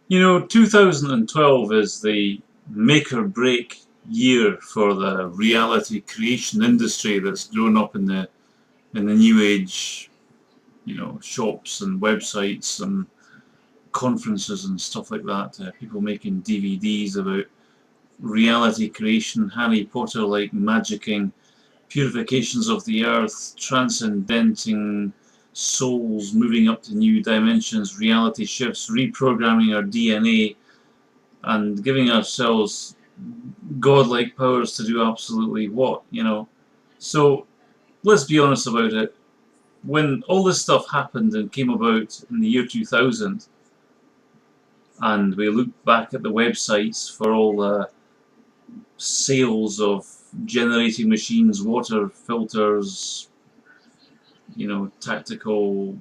You know, 2012 is the make or break year for the reality creation industry that's grown up in the new age, you know, shops and websites and conferences and stuff like that. People making DVDs about reality creation, Harry Potter like magicking purifications of the earth, transcendenting souls, moving up to new dimensions, reality shifts, reprogramming our DNA, and giving ourselves godlike powers to do absolutely what, you know. So let's be honest about it. When all this stuff happened and came about in the year 2000, and we look back at the websites for all the sales of generating machines, water filters, you know, tactical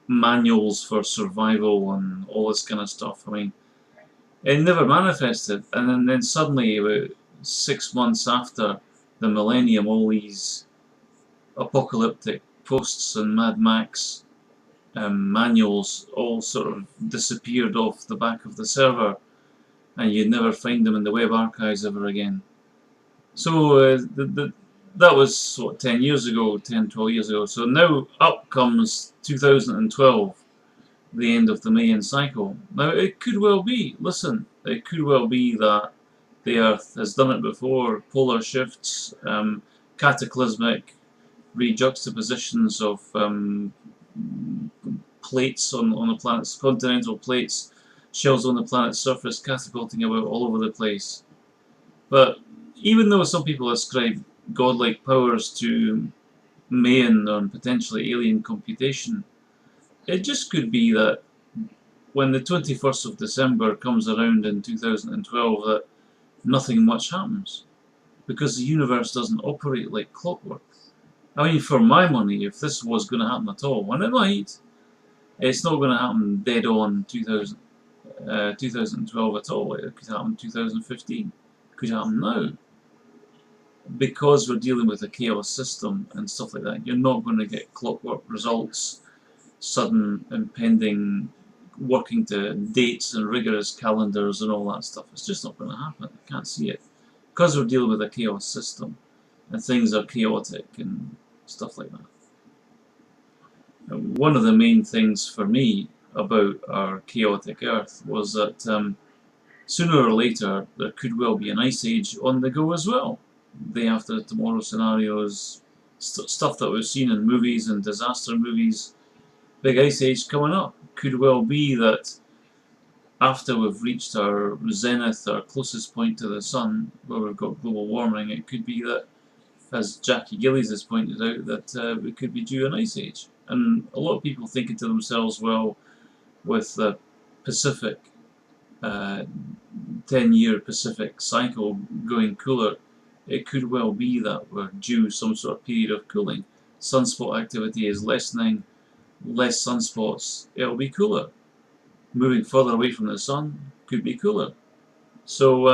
manuals for survival and all this kind of stuff. I mean, it never manifested, and then suddenly, about 6 months after the millennium, all these apocalyptic posts and Mad Max manuals all sort of disappeared off the back of the server, and you'd never find them in the web archives ever again. So that was what, 10 years ago, 10, 12 years ago. So now up comes 2012, the end of the Mayan cycle. Now it could well be, listen, it could well be that the Earth has done it before, polar shifts, cataclysmic rejuxtapositions of plates on the planet's continental plates, shells on the planet's surface catapulting about all over the place. But even though some people ascribe godlike powers to Mayan or potentially alien computation, it just could be that when the 21st of December comes around in 2012 that nothing much happens, because the universe doesn't operate like clockwork. I mean, for my money, if this was going to happen at all, and it might, it's not going to happen dead on 2012 at all. It could happen 2015. It could happen now. Because we're dealing with a chaos system and stuff like that, you're not going to get clockwork results, sudden impending working to dates and rigorous calendars and all that stuff. It's just not going to happen. I can't see it. Because we're dealing with a chaos system and things are chaotic and stuff like that. And one of the main things for me about our chaotic Earth was that sooner or later there could well be an ice age on the go as well. Day after tomorrow scenarios, stuff that we've seen in movies and disaster movies, big ice age coming up. Could well be that after we've reached our zenith, our closest point to the sun, where we've got global warming, it could be that, as Jackie Gillies has pointed out, that we could be due an ice age. And a lot of people thinking to themselves, well, with the Pacific, 10-year Pacific cycle going cooler, it could well be that we're due some sort of period of cooling. Sunspot activity is lessening, less sunspots, it'll be cooler. Moving further away from the sun could be cooler. So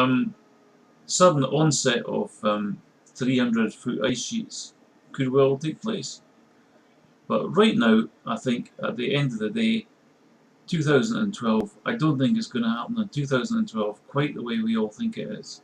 sudden onset of 300-foot ice sheets could well take place. But right now, I think at the end of the day, 2012, I don't think it's going to happen in 2012 quite the way we all think it is.